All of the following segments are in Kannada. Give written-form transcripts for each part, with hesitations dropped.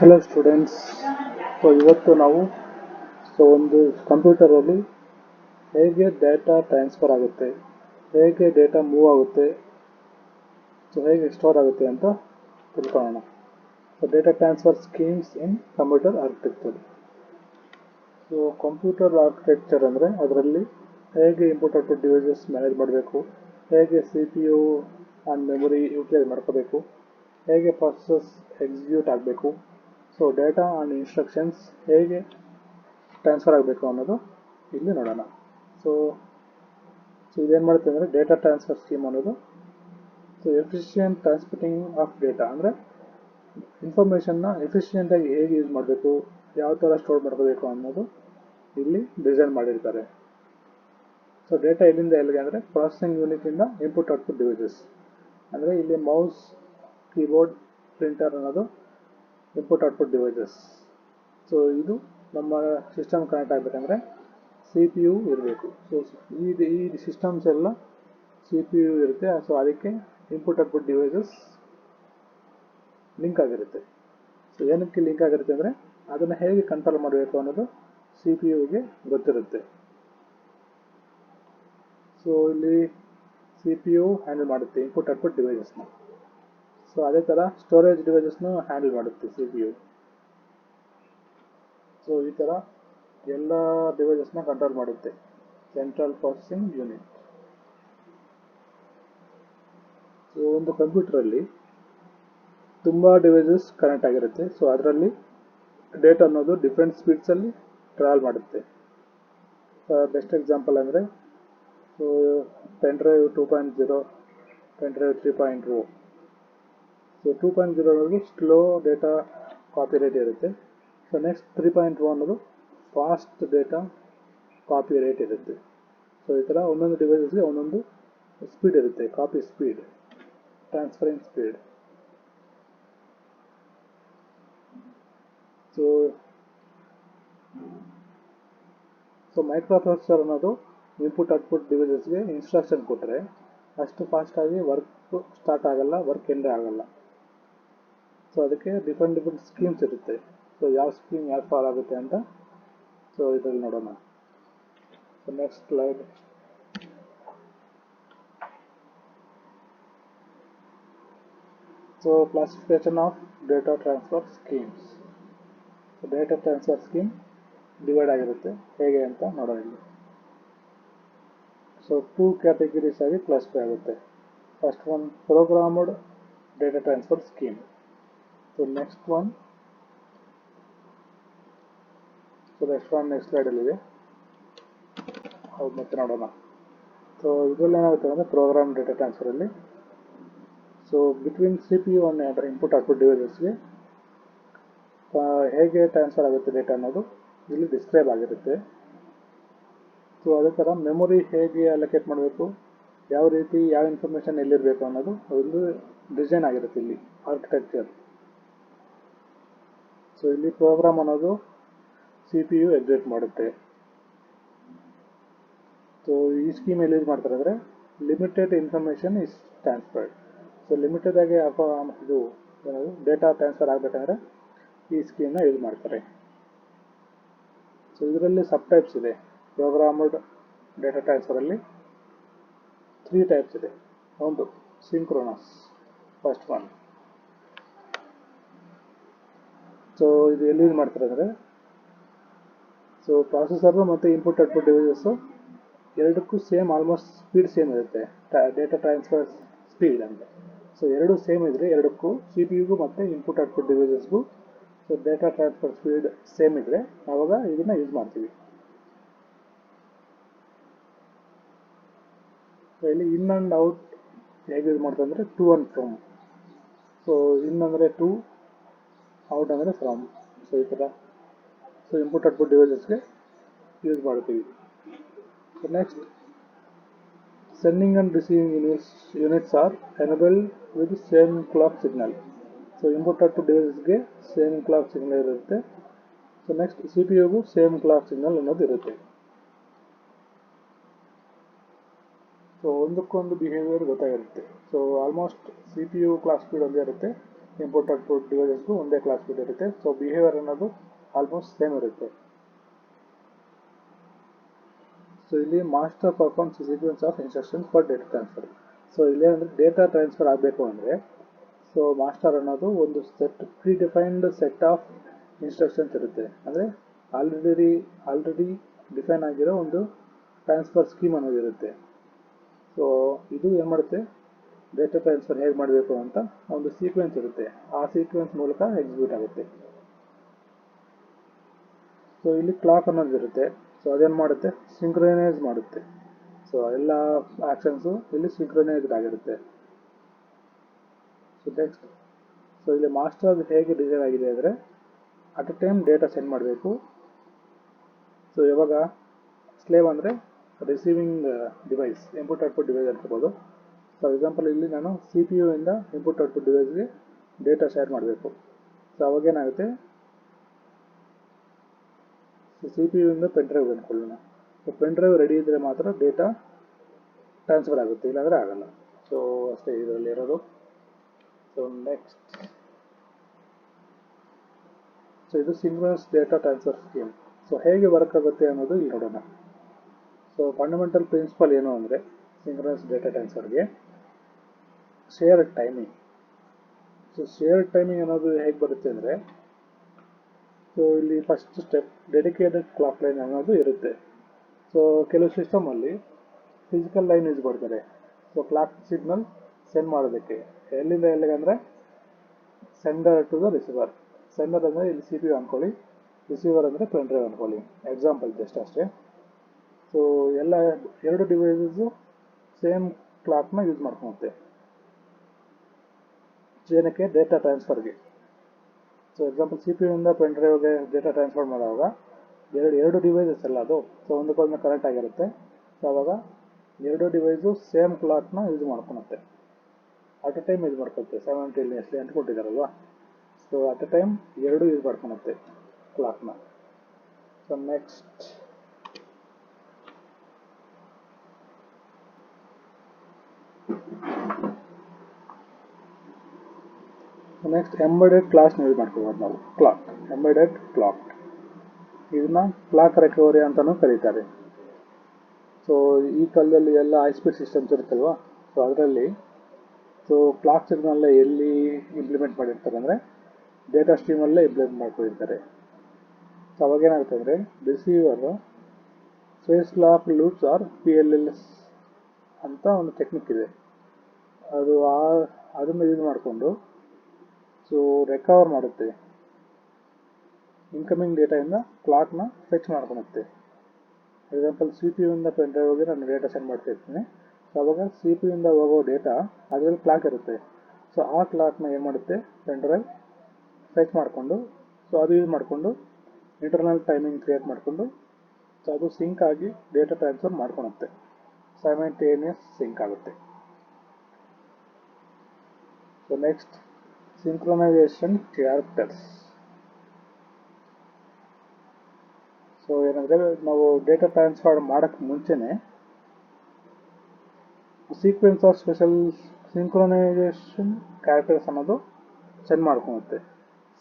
Hello students. ಇವತ್ತು ನಾವು ಒಂದು ಕಂಪ್ಯೂಟರಲ್ಲಿ ಹೇಗೆ ಡೇಟಾ ಟ್ರಾನ್ಸ್ಫರ್ ಆಗುತ್ತೆ, ಹೇಗೆ ಡೇಟಾ ಮೂವ್ ಆಗುತ್ತೆ, ಹೇಗೆ ಸ್ಟೋರ್ ಆಗುತ್ತೆ ಅಂತ ತಿಳ್ಕೊಳ್ಳೋಣ. Data transfer schemes in computer architecture. Computer architecture ಅಂದರೆ ಅದರಲ್ಲಿ ಹೇಗೆ ಇನ್ಪುಟ್ ಔಟ್ಪುಟ್ ಡಿವೈಸಸ್ ಮ್ಯಾನೇಜ್ ಮಾಡಬೇಕು, ಹೇಗೆ CPU ಆ್ಯಂಡ್ ಮೆಮೊರಿ ಯೂಟಿಲೈಸ್ ಮಾಡ್ಕೋಬೇಕು, ಹೇಗೆ ಪ್ರಾಸೆಸ್ ಎಕ್ಸಿಕ್ಯೂಟ್ ಆಗಬೇಕು, ಡೇಟಾ ಆ್ಯಂಡ್ ಇನ್ಸ್ಟ್ರಕ್ಷನ್ಸ್ ಹೇಗೆ ಟ್ರಾನ್ಸ್ಫರ್ ಆಗಬೇಕು ಅನ್ನೋದು ಇಲ್ಲಿ ನೋಡೋಣ. ಇದೇನು ಮಾಡುತ್ತೆ ಅಂದರೆ ಡೇಟಾ ಟ್ರಾನ್ಸ್ಫರ್ ಸ್ಕೀಮ್ ಅನ್ನೋದು ಎಫಿಷಿಯೆಂಟ್ ಟ್ರಾನ್ಸ್ಮಿಟಿಂಗ್ ಆಫ್ ಡೇಟಾ, ಅಂದರೆ ಇನ್ಫಾರ್ಮೇಷನ್ನ ಎಫಿಷಿಯೆಂಟಾಗಿ ಹೇಗೆ ಯೂಸ್ ಮಾಡಬೇಕು, ಯಾವ ಥರ ಸ್ಟೋರ್ ಮಾಡ್ಕೋಬೇಕು ಅನ್ನೋದು ಇಲ್ಲಿ ಡಿಸೈನ್ ಮಾಡಿರ್ತಾರೆ. ಡೇಟಾ ಎಲ್ಲಿಂದ ಎಲ್ಲಿಗೆ ಅಂದರೆ ಪ್ರೊಸೆಸಿಂಗ್ ಯೂನಿಟಿಂದ ಇನ್ಪುಟ್ ಔಟ್ಪುಟ್ ಡಿವೈಸಸ್, ಅಂದರೆ ಇಲ್ಲಿ ಮೌಸ್, ಕೀಬೋರ್ಡ್, ಪ್ರಿಂಟರ್ ಅನ್ನೋದು ಇನ್ಪುಟ್ ಔಟ್ಪುಟ್ ಡಿವೈಸಸ್. ಇದು ನಮ್ಮ ಸಿಸ್ಟಮ್ ಕನೆಕ್ಟ್ ಆಗಬೇಕಂದ್ರೆ CPU ಇರಬೇಕು. ಈ ಸಿಸ್ಟಮ್ಸ್ ಎಲ್ಲ CPU ಇರುತ್ತೆ. ಅದಕ್ಕೆ ಇನ್ಪುಟ್ ಔಟ್ಪುಟ್ ಡಿವೈಸಸ್ ಲಿಂಕ್ ಆಗಿರುತ್ತೆ. ಏನಕ್ಕೆ ಲಿಂಕ್ ಆಗಿರುತ್ತೆ ಅಂದರೆ ಅದನ್ನು ಹೇಗೆ ಕಂಟ್ರೋಲ್ ಮಾಡಬೇಕು ಅನ್ನೋದು CPUಗೆ ಗೊತ್ತಿರುತ್ತೆ. ಇಲ್ಲಿ CPU ಹ್ಯಾಂಡಲ್ ಮಾಡುತ್ತೆ ಇನ್ಪುಟ್ ಔಟ್ಪುಟ್ ಡಿವೈಸಸ್ನ. ಅದೇ ಥರ ಸ್ಟೋರೇಜ್ ಡಿವೈಸಸ್ನು ಹ್ಯಾಂಡಲ್ ಮಾಡುತ್ತೆ CPU. ಈ ಥರ ಎಲ್ಲ ಡಿವೈಸಸ್ನ ಕಂಟ್ರೋಲ್ ಮಾಡುತ್ತೆ ಸೆಂಟ್ರಲ್ ಪ್ರೊಸೆಸಿಂಗ್ ಯೂನಿಟ್. ಒಂದು ಕಂಪ್ಯೂಟರಲ್ಲಿ ತುಂಬ ಡಿವೈಸಸ್ ಕನೆಕ್ಟ್ ಆಗಿರುತ್ತೆ. ಅದರಲ್ಲಿ ಡೇಟಾ ಅನ್ನೋದು ಡಿಫ್ರೆಂಟ್ ಸ್ಪೀಡ್ಸಲ್ಲಿ ಟ್ರಾವೆಲ್ ಮಾಡುತ್ತೆ. ಬೆಸ್ಟ್ ಎಕ್ಸಾಂಪಲ್ ಅಂದರೆ ಪೆನ್ ಡ್ರೈವ್ 2.0, ಪೆನ್ ಡ್ರೈವ್ 3.0. 2.0 ಅನ್ನೋದು ಸ್ಲೋ ಡೇಟಾ ಕಾಪಿ ರೇಟ್ ಇರುತ್ತೆ. ನೆಕ್ಸ್ಟ್ 3.0 ಅನ್ನೋದು ಫಾಸ್ಟ್ ಡೇಟಾ ಕಾಪಿ ರೇಟ್ ಇರುತ್ತೆ. ಈ ಥರ ಒಂದೊಂದು ಡಿವೈಸಸ್ಗೆ ಒಂದೊಂದು ಸ್ಪೀಡ್ ಇರುತ್ತೆ, copy speed, transferring speed. Microprocessor ಅನ್ನೋದು ಇನ್ಪುಟ್ ಔಟ್ಪುಟ್ ಡಿವೈಸಸ್ಗೆ ಇನ್ಸ್ಟ್ರಕ್ಷನ್ ಕೊಟ್ಟರೆ ಅಷ್ಟು ಫಾಸ್ಟಾಗಿ ವರ್ಕ್ ಸ್ಟಾರ್ಟ್ ಆಗಲ್ಲ, ವರ್ಕ್ ಎಂಡೇ ಆಗಲ್ಲ. ಅದಕ್ಕೆ ಡಿಫ್ರೆಂಟ್ ಸ್ಕೀಮ್ಸ್ ಇರುತ್ತೆ. ಯಾವ ಸ್ಕೀಮ್ ಯಾಕೆ ಫಾಲೋ ಆಗುತ್ತೆ ಅಂತ ಇದರಲ್ಲಿ ನೋಡೋಣ. Next slide. Classification of data transfer schemes. Data transfer scheme divide ಆಗಿರುತ್ತೆ ಹೇಗೆ ಅಂತ ನೋಡೋಣ ಇಲ್ಲಿ. 2 ಕ್ಯಾಟಗರೀಸ್ ಆಗಿ ಕ್ಲಾಸಿಫೈ ಆಗುತ್ತೆ. First one programmed data transfer scheme. Next one next ಸ್ಲೈಡಲ್ಲಿದೆ, ಹೌದು ಮತ್ತೆ ನೋಡೋಣ. ಇದರಲ್ಲಿ ಏನಾಗುತ್ತೆ ಅಂದರೆ ಪ್ರೋಗ್ರಾಮ್ ಡೇಟಾ ಟ್ರಾನ್ಸ್ಫರಲ್ಲಿ between CPU and input output ಡಿವೈಸಸ್ಗೆ ಹೇಗೆ ಟ್ರಾನ್ಸ್ಫರ್ ಆಗುತ್ತೆ ಡೇಟಾ ಅನ್ನೋದು ಇಲ್ಲಿ ಡಿಸ್ಕ್ರೈಬ್ ಆಗಿರುತ್ತೆ. ಅದೇ ಥರ ಮೆಮೊರಿ ಹೇಗೆ ಅಲೋಕೇಟ್ ಮಾಡಬೇಕು, ಯಾವ ರೀತಿ ಯಾವ ಇನ್ಫಾರ್ಮೇಷನ್ ಎಲ್ಲಿರಬೇಕು ಅನ್ನೋದು ಒಂದು ಡಿಸೈನ್ ಆಗಿರುತ್ತೆ ಇಲ್ಲಿ ಆರ್ಕಿಟೆಕ್ಚರ್. ಇಲ್ಲಿ ಪ್ರೋಗ್ರಾಮ್ ಅನ್ನೋದು CPU ಎಕ್ಸಿಕ್ಯೂಟ್ ಮಾಡುತ್ತೆ. ಈ ಸ್ಕೀಮ್ ಎಲ್ಲಿ ಯೂಸ್ ಮಾಡ್ತಾರೆ ಅಂದರೆ limited information is transferred. Limited ಆಗಿ ಇದು ಡೇಟಾ ಟ್ರಾನ್ಸ್ಫರ್ ಆಗಬೇಕಂದ್ರೆ ಈ ಸ್ಕೀಮ್ನ ಯೂಸ್ ಮಾಡ್ತಾರೆ. ಇದರಲ್ಲಿ ಸಬ್ ಟೈಪ್ಸ್ ಇದೆ. ಪ್ರೋಗ್ರಾಮ್ಡ್ ಡೇಟಾ ಟ್ರಾನ್ಸ್ಫರಲ್ಲಿ 3 ಟೈಪ್ಸ್ ಇದೆ. ಒಂದು ಸಿಂಕ್ರೋನಸ್, ಫಸ್ಟ್ ಒನ್. ಇದು ಎಲ್ಲಿ ಯೂಸ್ ಮಾಡ್ತಾರೆ ಅಂದರೆ ಪ್ರಾಸೆಸರು ಮತ್ತು ಇನ್ಪುಟ್ ಔಟ್ಪುಟ್ ಡಿವೈಸಸ್ಸು ಎರಡಕ್ಕೂ ಸೇಮ್, ಆಲ್ಮೋಸ್ಟ್ ಸ್ಪೀಡ್ ಸೇಮ್ ಇರುತ್ತೆ, ಡೇಟಾ ಟ್ರಾನ್ಸ್ಫರ್ ಸ್ಪೀಡ್ ಅಂತ. ಎರಡು ಸೇಮ್ ಇದ್ದರೆ ಎರಡಕ್ಕೂ CPUಗೂ ಮತ್ತು ಇನ್ಪುಟ್ ಔಟ್ಪುಟ್ ಡಿವೈಸಸ್ಗೂ ಡೇಟಾ ಟ್ರಾನ್ಸ್ಫರ್ ಸ್ಪೀಡ್ ಸೇಮ್ ಇದ್ದರೆ ಆವಾಗ ಇದನ್ನು ಯೂಸ್ ಮಾಡ್ತೀವಿ. ಇಲ್ಲಿ ಇನ್ ಆ್ಯಂಡ್ ಔಟ್ ಹೇಗೆ ಯೂಸ್ ಮಾಡ್ತಾರೆ ಅಂದರೆ ಟು ಆ್ಯಂಡ್ ಫ್ರಮ್. ಇನ್ ಅಂದರೆ ಟು, ಔಟ್ ಅಂದರೆ ಫ್ರಮ್. ಈ ಥರ ಇನ್ಪುಟ್ ಔಟ್ಪುಟ್ ಡಿವೈಸಸ್ಗೆ ಯೂಸ್ ಮಾಡ್ತೀವಿ. Next sending and receiving units are enabled with same clock signal. Input output ಡಿವೈಸಸ್ಗೆ ಸೇಮ್ ಕ್ಲಾಕ್ ಸಿಗ್ನಲ್ ಇರುತ್ತೆ. ನೆಕ್ಸ್ಟ್ CPUಗೂ ಸೇಮ್ ಕ್ಲಾಕ್ ಸಿಗ್ನಲ್ ಅನ್ನೋದು ಇರುತ್ತೆ. ಒಂದಕ್ಕೊಂದು ಬಿಹೇವಿಯರ್ ಗೊತ್ತಾಗಿರುತ್ತೆ. ಆಲ್ಮೋಸ್ಟ್ CPU ಕ್ಲಾಕ್ ಸ್ಪೀಡ್ ಒಂದೇ ಇರುತ್ತೆ, ಇನ್ಪುಟ್ ಔಟ್ಪುಟ್ ಡಿವೈಸಸ್ಗೂ ಒಂದೇ ಕ್ಲಾಕ್ ಸ್ಪೀಡ್ ಇರುತ್ತೆ. ಸೊ ಬಿಹೇವಿಯರ್ ಅನ್ನೋದು ಆಲ್ಮೋಸ್ಟ್ ಸೇಮ್ ಇರುತ್ತೆ. ಸೊ ಇಲ್ಲಿ master performs sequence of instruction for data transfer. So ಇಲ್ಲಿ ಅಂದರೆ ಡೇಟಾ ಟ್ರಾನ್ಸ್ಫರ್ ಆಗಬೇಕು ಅಂದರೆ ಸೊ ಮಾಸ್ಟರ್ ಅನ್ನೋದು ಒಂದು predefined set of instructions ಇರುತ್ತೆ. ಅಂದರೆ ಆಲ್ರೆಡಿ ಡಿಫೈನ್ ಆಗಿರೋ ಒಂದು ಟ್ರಾನ್ಸ್ಫರ್ ಸ್ಕೀಮ್ ಅನ್ನೋದು ಇರುತ್ತೆ. ಸೊ ಇದು ಏನು ಮಾಡುತ್ತೆ, ಡೇಟಾ ಟ್ರಾನ್ಸ್ಫರ್ ಹೇಗೆ ಮಾಡಬೇಕು ಅಂತ ಒಂದು ಸೀಕ್ವೆನ್ಸ್ ಇರುತ್ತೆ. ಆ ಸೀಕ್ವೆನ್ಸ್ ಮೂಲಕ ಎಕ್ಸಿಕ್ಯೂಟ್ ಆಗುತ್ತೆ. ಸೊ ಇಲ್ಲಿ ಕ್ಲಾಕ್ ಅನ್ನೋದು ಇರುತ್ತೆ. ಸೊ ಅದೇನು ಮಾಡುತ್ತೆ, ಸಿಂಕ್ರನೈಸ್ ಮಾಡುತ್ತೆ. ಸೊ ಎಲ್ಲ ಆ್ಯಕ್ಷನ್ಸು ಇಲ್ಲಿ ಸಿಂಕ್ರನೈಸ್ಡ್ ಆಗಿರುತ್ತೆ. ಸೊ ನೆಕ್ಸ್ಟ್, ಸೊ ಇಲ್ಲಿ ಮಾಸ್ಟರ್ ಹೇಗೆ ಡಿಸೈನ್ ಆಗಿದೆ ಅಂದರೆ at a time data send ಮಾಡಬೇಕು. ಸೊ ಇವಾಗ ಸ್ಲೇವ್ ಅಂದರೆ receiving device, input output device ಅನ್ಕೋಬೋದು. ಫಾರ್ ಎಕ್ಸಾಂಪಲ್ ಇಲ್ಲಿ ನಾನು CPU ಇಂದ ಇನ್ಪುಟ್ ಔಟ್ಪುಟ್ ಡಿವೈಸ್ಗೆ ಡೇಟಾ ಶೇರ್ ಮಾಡಬೇಕು. ಸೊ ಅವಾಗೇನಾಗುತ್ತೆ, CPU ಇಂದ ಪೆನ್ ಡ್ರೈವ್ ಅಂದ್ಕೊಳ್ಳೋಣ. ಸೊ ಪೆನ್ ಡ್ರೈವ್ ರೆಡಿ ಇದ್ದರೆ ಮಾತ್ರ ಡೇಟಾ ಟ್ರಾನ್ಸ್ಫರ್ ಆಗುತ್ತೆ, ಇಲ್ಲಾಂದರೆ ಆಗಲ್ಲ. ಸೊ ಅಷ್ಟೇ ಇದರಲ್ಲಿ ಇರೋದು. ಸೊ ನೆಕ್ಸ್ಟ್, ಸೊ ಇದು synchronous data transfer scheme. So ಹೇಗೆ ವರ್ಕ್ ಆಗುತ್ತೆ ಅನ್ನೋದು ಇಲ್ಲಿ ನೋಡೋಣ. ಸೊ ಫಂಡಮೆಂಟಲ್ ಪ್ರಿನ್ಸಿಪಲ್ ಏನು ಅಂದರೆ ಸಿಂಕ್ರನಸ್ ಡೇಟಾ ಟ್ರಾನ್ಸ್ಫರ್ಗೆ shared timing. So shared timing ಅನ್ನೋದು ಹೇಗೆ ಬರುತ್ತೆ ಅಂದರೆ, ಸೊ ಇಲ್ಲಿ first step dedicated clock line ಅನ್ನೋದು ಇರುತ್ತೆ. ಸೊ ಕೆಲವು ಸಿಸ್ಟಮಲ್ಲಿ ಫಿಸಿಕಲ್ ಲೈನ್ ಯೂಸ್ ಮಾಡ್ತಾರೆ. ಸೊ ಕ್ಲಾಕ್ ಸಿಗ್ನಲ್ ಸೆಂಡ್ ಮಾಡೋದಕ್ಕೆ ಎಲ್ಲಿಂದ ಎಲ್ಲಿಗೆ ಅಂದರೆ sender to the receiver. Sender ಅಂದರೆ ಇಲ್ಲಿ CPU ಅಂದ್ಕೊಳ್ಳಿ, ರಿಸೀವರ್ ಅಂದರೆ ಪೆನ್ ಡ್ರೈವ್ ಅಂದ್ಕೊಳ್ಳಿ, ಎಕ್ಸಾಂಪಲ್ ಜಸ್ಟ್ ಅಷ್ಟೇ. ಸೊ ಎಲ್ಲ ಎರಡು ಡಿವೈಸಸ್ಸು ಸೇಮ್ ಕ್ಲಾಕ್ನ ಯೂಸ್ ಮಾಡ್ಕೊಳುತ್ತೆ ಏನಕ್ಕೆ, ಡೇಟಾ ಟ್ರಾನ್ಸ್ಫರ್ಗೆ. ಸೊ ಎಕ್ಸಾಂಪಲ್ CPU ಇಂದ ಪೆನ್ ಡ್ರೈವ್ಗೆ ಡೇಟಾ ಟ್ರಾನ್ಸ್ಫರ್ ಮಾಡುವಾಗ ಎರಡು ಡಿವೈಸಸ್ ಅಲ್ಲ ಅದು, ಸೊ ಒಂದಕ್ಕೊಂದು ಕನೆಕ್ಟ್ ಆಗಿರುತ್ತೆ. ಸೊ ಅವಾಗ ಎರಡು ಡಿವೈಸು ಸೇಮ್ ಕ್ಲಾಕ್ನ ಯೂಸ್ ಮಾಡ್ಕೊಳುತ್ತೆ, ಅಟ್ ಎ ಟೈಮ್ ಯೂಸ್ ಮಾಡ್ಕೊಳುತ್ತೆ ಸೈಮಲ್ಟೇನಿಯಸ್ಲಿ ಅಂತ ಕೊಟ್ಟಿದ್ದಾರಲ್ವಾ. ಸೊ ಅಟ್ ಎ ಟೈಮ್ ಎರಡು ಯೂಸ್ ಮಾಡ್ಕೊಳುತ್ತೆ ಕ್ಲಾಕ್ನ. ಸೊ ನೆಕ್ಸ್ಟ್, ಎಂಬೆಡೆಡ್ ಕ್ಲಾಕ್ನ ಯೂಸ್ ಮಾಡ್ಕೋಬೋದು ನಾವು. ಎಂಬೆಡೆಡ್ ಕ್ಲಾಕ್, ಇದನ್ನ ಕ್ಲಾಕ್ ರಿಕವರಿ ಅಂತಲೂ ಕರೀತಾರೆ. ಸೊ ಈ ಕಾಲದಲ್ಲಿ ಎಲ್ಲ ಹೈ ಸ್ಪೀಡ್ ಸಿಸ್ಟಮ್ಸ್ ಇರುತ್ತಲ್ವ, ಸೊ ಅದರಲ್ಲಿ ಸೊ ಕ್ಲಾಕ್ ಸಿಗ್ನಲ್ನ ಎಲ್ಲಿ ಇಂಪ್ಲಿಮೆಂಟ್ ಮಾಡಿರ್ತಾರೆ ಅಂದರೆ ಡೇಟಾ ಸ್ಟ್ರೀಮಲ್ಲೇ ಇಂಪ್ಲಿಮೆಂಟ್ ಮಾಡ್ಕೊಂಡಿರ್ತಾರೆ. ಸೊ ಅವಾಗೇನಾಗುತ್ತೆ ಅಂದರೆ receiver phase lock loops or PLLs ಅಂತ ಒಂದು ಟೆಕ್ನಿಕ್ ಇದೆ. ಅದನ್ನು ಯೂಸ್ ಮಾಡಿಕೊಂಡು ಸೊ ರಿಕವರ್ ಮಾಡುತ್ತೆ, ಇನ್ಕಮಿಂಗ್ ಡೇಟಾಯಿಂದ ಕ್ಲಾಕ್ನ ಫೆಚ್ ಮಾಡ್ಕೊಳುತ್ತೆ. ಎಕ್ಸಾಂಪಲ್ CPU ಇಂದ ಪೆನ್ ಡ್ರೈವ್ಗೆ ನಾನು ಡೇಟಾ ಸೆಂಡ್ ಮಾಡ್ತಿರ್ತೀನಿ. ಸೊ ಅವಾಗ CPU ಇಂದ ಹೋಗೋ ಡೇಟಾ ಅದರಲ್ಲಿ ಕ್ಲಾಕ್ ಇರುತ್ತೆ. ಸೊ ಆ ಕ್ಲಾಕ್ನ ಏನು ಮಾಡುತ್ತೆ, ಪೆನ್ ಡ್ರೈವ್ ಫೆಚ್ ಮಾಡಿಕೊಂಡು ಸೊ ಅದು ಯೂಸ್ ಮಾಡಿಕೊಂಡು ಇಂಟರ್ನಲ್ ಟೈಮಿಂಗ್ ಕ್ರಿಯೇಟ್ ಮಾಡಿಕೊಂಡು ಸೊ ಅದು ಸಿಂಕ್ ಆಗಿ ಡೇಟಾ ಟ್ರಾನ್ಸ್ಫರ್ ಮಾಡ್ಕೊಳುತ್ತೆ, ಸೈಮಲ್ಟೇನಿಯಸ್ ಸಿಂಕ್ ಆಗುತ್ತೆ. So next, synchronisation characters. So ಏನಂದರೆ ನಾವು ಡೇಟಾ ಟ್ರಾನ್ಸ್ಫರ್ ಮಾಡೋಕ್ಕೆ ಮುಂಚೆನೇ sequence of special synchronisation characters ಅನ್ನೋದು ಸೆಂಡ್ ಮಾಡ್ಕೊಳುತ್ತೆ,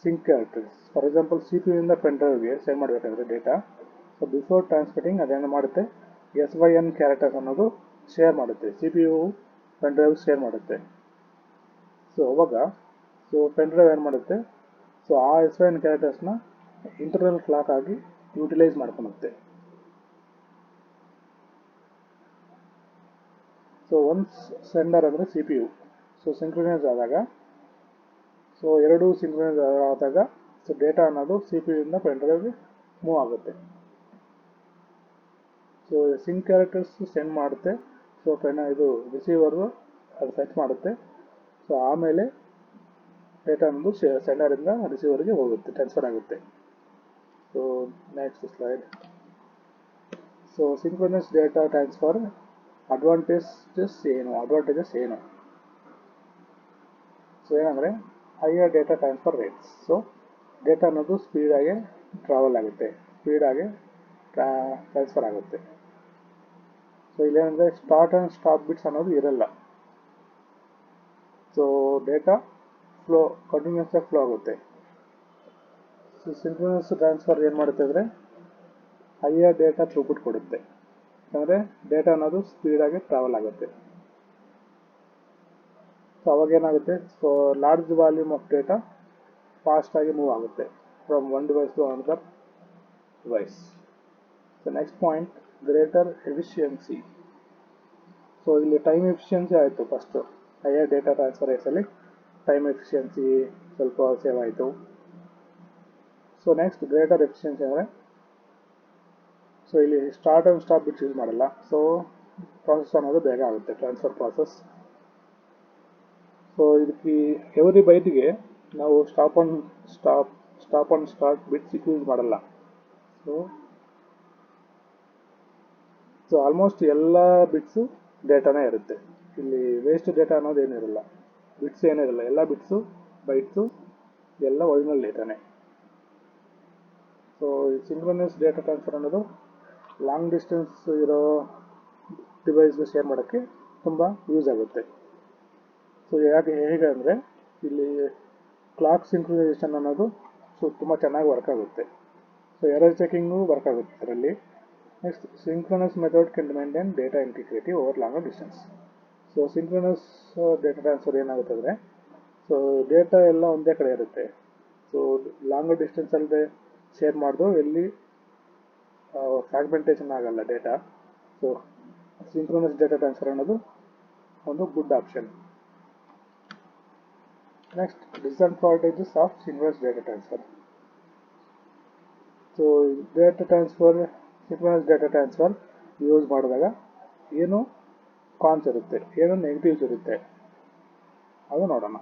sync characters. For example CPU ಇಂದ ಪೆನ್ ಡ್ರೈವ್ಗೆ ಸೆಂಡ್ ಮಾಡಬೇಕಾದ್ರೆ ಡೇಟಾ, ಸೊ ಬಿಫೋರ್ ಟ್ರಾನ್ಸ್ಮಿಟಿಂಗ್ ಅದೇನು ಮಾಡುತ್ತೆ, SYN ಕ್ಯಾರೆಕ್ಟರ್ಸ್ ಅನ್ನೋದು ಶೇರ್ ಮಾಡುತ್ತೆ, CPU ಪೆನ್ ಡ್ರೈವ್ ಶೇರ್ ಮಾಡುತ್ತೆ. ಸೊ ಅವಾಗ ಸೊ ಪೆನ್ ಡ್ರೈವ್ ಏನು ಮಾಡುತ್ತೆ, ಸೊ ಆ SYN ಕ್ಯಾರೆಕ್ಟರ್ಸ್ನ ಇಂಟರ್ನಲ್ ಕ್ಲಾಕ್ ಆಗಿ ಯೂಟಿಲೈಸ್ ಮಾಡ್ಕೊಳುತ್ತೆ. ಸೊ ಒನ್ಸ್ ಸೆಂಡರ್ ಅಂದರೆ CPU ಸೊ ಸಿಂಕ್ರನೈಸ್ ಆದಾಗ, ಸೊ ಎರಡೂ ಸಿಂಕ್ರನೈಸ್ ಆದಾಗ ಸೊ ಡೇಟಾ ಅನ್ನೋದು CPU ಇಂದ ಪೆನ್ ಡ್ರೈವ್ಗೆ ಮೂವ್ ಆಗುತ್ತೆ. ಸೊ ಸಿಂಕ್ ಕ್ಯಾರೆಕ್ಟರ್ಸ್ ಸೆಂಡ್ ಮಾಡುತ್ತೆ. ಸೊ ಇದು ರಿಸೀವರು ಅದು ಫೆಚ್ ಮಾಡುತ್ತೆ. ಸೊ ಆಮೇಲೆ ಡೇಟಾ ಅನ್ನೋದು ಸೆಂಡರಿಂದ ರಿಸೀವರ್ಗೆ ಹೋಗುತ್ತೆ, ಟ್ರಾನ್ಸ್ಫರ್ ಆಗುತ್ತೆ. So next slide. So synchronous data transfer advantages ಏನು? ಸೊ ಏನಂದರೆ higher data transfer rates. So data ಅನ್ನೋದು ಸ್ಪೀಡಾಗಿ ಟ್ರಾವೆಲ್ ಆಗುತ್ತೆ, ಸ್ಪೀಡಾಗಿ ಟ್ರಾನ್ಸ್ಫರ್ ಆಗುತ್ತೆ. ಸೊ ಇಲ್ಲೇನಂದರೆ ಸ್ಟಾರ್ಟ್ ಆ್ಯಂಡ್ ಸ್ಟಾಪ್ ಬಿಟ್ಸ್ ಅನ್ನೋದು ಇರಲ್ಲ. ಸೊ ಡೇಟಾ ಕಂಟಿನ್ಯೂಸ್ ಆಗಿ ಫ್ಲೋ ಆಗುತ್ತೆ. ಸೊ ಸಿಂಕ್ರನಸ್ ಟ್ರಾನ್ಸ್ಫರ್ ಏನು ಮಾಡುತ್ತೆ ಅಂದರೆ ಹೈಯರ್ ಡೇಟಾ ಥ್ರೂಪುಟ್ ಕೊಡುತ್ತೆ, ಯಾಕಂದರೆ ಡೇಟಾ ಅನ್ನೋದು ಸ್ಪೀಡಾಗಿ ಟ್ರಾವೆಲ್ ಆಗುತ್ತೆ. ಸೊ ಅವಾಗೇನಾಗುತ್ತೆ, so large volume of data ಫಾಸ್ಟಾಗಿ ಮೂವ್ ಆಗುತ್ತೆ from one device to another device. So next point, greater efficiency. So ಇಲ್ಲಿ ಟೈಮ್ ಎಫಿಷಿಯನ್ಸಿ ಆಯಿತು ಫಸ್ಟು, ಹೈಯರ್ ಡೇಟಾ ಟ್ರಾನ್ಸ್ಫರ್ ರೇಸಲ್ಲಿ ಟೈಮ್ ಎಫಿಷಿಯನ್ಸಿ ಸ್ವಲ್ಪ ಸೇವ್ ಆಯಿತು. ಸೊ ನೆಕ್ಸ್ಟ್ ಗ್ರೇಟರ್ ಎಫಿಷಿಯನ್ಸಿ ಅಂದರೆ, ಸೊ ಇಲ್ಲಿ start and stop bits use ಮಾಡಲ್ಲ, ಸೊ ಪ್ರಾಸೆಸ್ ಅನ್ನೋದು ಬೇಗ ಆಗುತ್ತೆ, ಟ್ರಾನ್ಸ್ಫರ್ ಪ್ರಾಸೆಸ್. ಸೊ ಇದಕ್ಕೆ ಎವ್ರಿ ಬೈಟ್ಗೆ ನಾವು stop and start bits use ಮಾಡಲ್ಲ. ಸೊ ಆಲ್ಮೋಸ್ಟ್ ಎಲ್ಲ ಬಿಟ್ಸು ಡೇಟಾನೇ ಇರುತ್ತೆ, ಇಲ್ಲಿ ವೇಸ್ಟ್ ಡೇಟಾ ಅನ್ನೋದು ಏನಿರಲ್ಲ, ಬಿಟ್ಸ್ ಏನಿರಲ್ಲ, ಎಲ್ಲ ಬಿಟ್ಸು ಬೈಟ್ಸು ಎಲ್ಲ ಒರಿಜಿನಲ್ ಡೇಟಾನೇ. ಸೊ ಸಿಂಕ್ರನಸ್ ಡೇಟಾ ಟ್ರಾನ್ಸ್ಫರ್ ಅನ್ನೋದು ಲಾಂಗ್ ಡಿಸ್ಟೆನ್ಸ್ ಇರೋ ಡಿವೈಸ್ಗೆ ಶೇರ್ ಮಾಡೋಕ್ಕೆ ತುಂಬ ಯೂಸ್ ಆಗುತ್ತೆ. ಸೊ ಹೇಗೆ ಅಂದರೆ ಇಲ್ಲಿ ಕ್ಲಾಕ್ ಸಿಂಕ್ರನೈಸೇಷನ್ ಅನ್ನೋದು ಸೊ ತುಂಬ ಚೆನ್ನಾಗಿ ವರ್ಕ್ ಆಗುತ್ತೆ. ಸೊ ಎರರ್ ಚೆಕಿಂಗು ವರ್ಕ್ ಆಗುತ್ತೆ ಇದರಲ್ಲಿ. Next synchronous method can maintain data integrity over longer distance. So synchronous data transfer ಏನಾಗುತ್ತೆ ಅಂದರೆ, ಸೊ ಡೇಟಾ ಎಲ್ಲ ಒಂದೇ ಕಡೆ ಇರುತ್ತೆ, ಸೊ ಲಾಂಗರ್ ಡಿಸ್ಟೆನ್ಸ್ ಅಲ್ಲದೆ ಶೇರ್ ಮಾಡಿದ್ರು ಎಲ್ಲಿ ಫ್ರಾಗ್ಮೆಂಟೇಷನ್ ಆಗಲ್ಲ data. So synchronous data transfer ಅನ್ನೋದು ಒಂದು good option. Next disadvantages of synchronous data transfer. So synchronous data transfer use ಮಾಡಿದಾಗ ಏನು ಕಾನ್ಸ್ ಇರುತ್ತೆ, ಏನು ನೆಗೆಟಿವ್ಸ್ ಇರುತ್ತೆ, ಅದು ನೋಡೋಣ.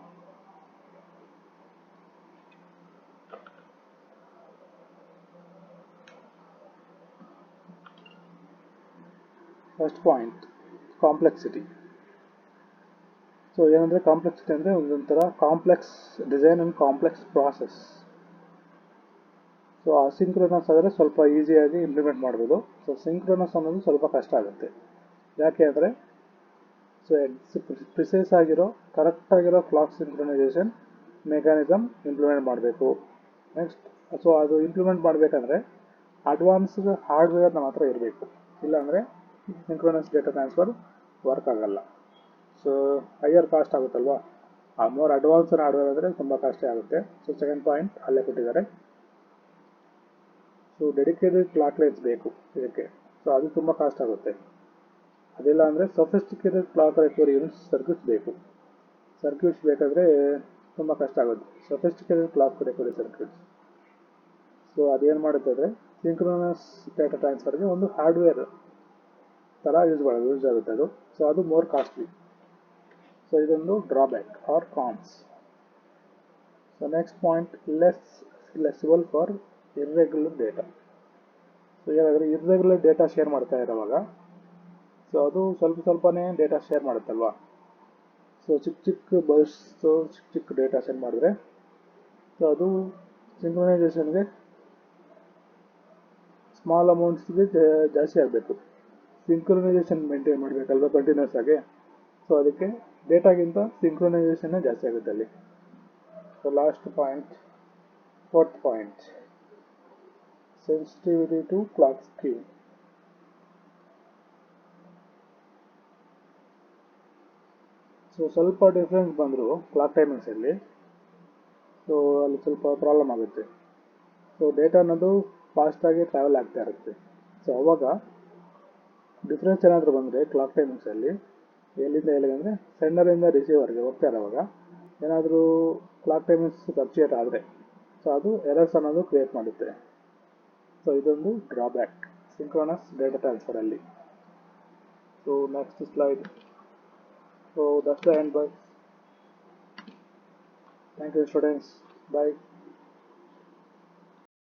First point, complexity. ಸೊ ಏನಂದರೆ ಕಾಂಪ್ಲೆಕ್ಸಿಟಿ ಅಂದರೆ ಒಂದೊಂಥರ complex design and complex process. So asynchronous ಆದರೆ ಸ್ವಲ್ಪ ಈಸಿಯಾಗಿ ಇಂಪ್ಲಿಮೆಂಟ್ ಮಾಡ್ಬೋದು. ಸೊ ಸಿಂಕ್ರನಸ್ ಅನ್ನೋದು ಸ್ವಲ್ಪ ಕಷ್ಟ ಆಗುತ್ತೆ, ಯಾಕೆ ಅಂದರೆ ಸೊ ಪ್ರಿಸೈಸ್ ಆಗಿರೋ ಕರೆಕ್ಟಾಗಿರೋ ಕ್ಲಾಕ್ ಸಿಂಕ್ರನೈಸೇಷನ್ ಮೆಕ್ಯಾನಿಸಮ್ ಇಂಪ್ಲಿಮೆಂಟ್ ಮಾಡಬೇಕು. ನೆಕ್ಸ್ಟ್ ಸೊ ಅದು ಇಂಪ್ಲಿಮೆಂಟ್ ಮಾಡಬೇಕಂದ್ರೆ ಅಡ್ವಾನ್ಸ್ಡ್ ಹಾರ್ಡ್ವೇರ್ ನಮ್ಮ ಹತ್ರ ಇರಬೇಕು, ಇಲ್ಲಾಂದರೆ ಸಿಂಕ್ರನಸ್ ಡೇಟಾ ಟ್ರಾನ್ಸ್ಫರ್ ವರ್ಕ್ ಆಗಲ್ಲ. ಸೊ ಹೈಯರ್ ಕಾಸ್ಟ್ ಆಗುತ್ತಲ್ವಾ, ಆ ಮೋರ್ ಅಡ್ವಾನ್ಸ್ಡ್ ಹಾರ್ಡ್ವೇರ್ ಅಂದರೆ ತುಂಬ ಕಾಸ್ಟ್ಲಿ ಆಗುತ್ತೆ. ಸೊ ಸೆಕೆಂಡ್ ಪಾಯಿಂಟ್ ಅಲ್ಲೇ ಕೊಟ್ಟಿದ್ದಾರೆ. ಸೊ ಡೆಡಿಕೇಟೆಡ್ ಕ್ಲಾಕ್ ಲೈನ್ಸ್ ಬೇಕು ಇದಕ್ಕೆ, ಸೊ ಅದು ತುಂಬ ಕಾಸ್ಟ್ ಆಗುತ್ತೆ. ಅದಿಲ್ಲ ಅಂದರೆ sophisticated clock recovery units circuits ಬೇಕು. ಸರ್ಕ್ಯೂಟ್ಸ್ ಬೇಕಾದರೆ ತುಂಬ ಕಷ್ಟ ಆಗುತ್ತೆ, sophisticated clock recovery circuits. So ಅದೇನು ಮಾಡುತ್ತೆ ಅಂದರೆ ಸಿಂಕ್ರನಸ್ ಡೇಟಾ ಟ್ರಾನ್ಸ್ಫರ್ಗೆ ಒಂದು ಹಾರ್ಡ್ವೇರ್ ಥರ ಯೂಸ್ ಆಗುತ್ತೆ ಅದು. ಸೊ ಅದು ಮೋರ್ ಕಾಸ್ಟ್ಲಿ. ಸೊ ಇದೊಂದು drawback or cons. So next point, less flexible for irregular data. So ಏನಾದರೆ ಇರ್ರೆಗ್ಯುಲರ್ ಡೇಟಾ ಶೇರ್ ಮಾಡ್ತಾ ಇರೋವಾಗ ಸೊ ಅದು ಸ್ವಲ್ಪನೇ ಡೇಟಾ ಶೇರ್ ಮಾಡುತ್ತಲ್ವಾ. ಸೊ ಚಿಕ್ಕ ಬರ್ಸ್ಟು ಚಿಕ್ಕ ಡೇಟಾ ಸೆಂಡ್ ಮಾಡಿದ್ರೆ ಸೊ ಅದು ಸಿಂಕ್ರನೈಸೇಷನ್ಗೆ ಸ್ಮಾಲ್ ಅಮೌಂಟ್ಸ್ಗೆ ಜಾಸ್ತಿ ಆಗಬೇಕು, ಸಿಂಕ್ರನೈಸೇಷನ್ ಮೇಂಟೈನ್ ಮಾಡಬೇಕಲ್ವ ಕಂಟಿನ್ಯೂಸ್ ಆಗಿ. ಸೊ ಅದಕ್ಕೆ ಡೇಟಾಗಿಂತ ಸಿಂಕ್ರನೈಸೇಷನ್ನೇ ಜಾಸ್ತಿ ಆಗುತ್ತೆ ಅಲ್ಲಿ. So last point, fourth point, sensitivity to clock skew. So ಸ್ವಲ್ಪ ಡಿಫ್ರೆನ್ಸ್ ಬಂದರೂ ಕ್ಲಾಕ್ ಟೈಮಿಂಗ್ಸಲ್ಲಿ ಸೊ ಅಲ್ಲಿ ಸ್ವಲ್ಪ ಪ್ರಾಬ್ಲಮ್ ಆಗುತ್ತೆ. ಸೊ ಡೇಟಾ ಅನ್ನೋದು ಫಾಸ್ಟಾಗಿ ಟ್ರಾವೆಲ್ ಆಗ್ತಾ ಇರುತ್ತೆ. ಸೊ ಅವಾಗ ಡಿಫ್ರೆನ್ಸ್ ಏನಾದರೂ ಬಂದರೆ ಕ್ಲಾಕ್ ಟೈಮಿಂಗ್ಸಲ್ಲಿ ಎಲ್ಲಿಂದ ಅಂದರೆ ಸೆಂಡರಿಂದ ರಿಸೀವರ್ಗೆ ಹೋಗ್ತಾ ಇರೋವಾಗ ಏನಾದರೂ ಕ್ಲಾಕ್ ಟೈಮಿಂಗ್ಸ್ ಫ್ಲಕ್ಚುಯೇಟ್ ಆದರೆ ಸೊ ಅದು ಎರರ್ಸ್ ಅನ್ನೋದು ಕ್ರಿಯೇಟ್ ಮಾಡುತ್ತೆ. ಸೊ ಇದೊಂದು ಡ್ರಾಬ್ಯಾಕ್ ಸಿಂಕ್ರನಸ್ ಡೇಟಾ ಟ್ರಾನ್ಸ್ಫರಲ್ಲಿ. So next slide. So that's the end, boys. Thank you, students. Bye.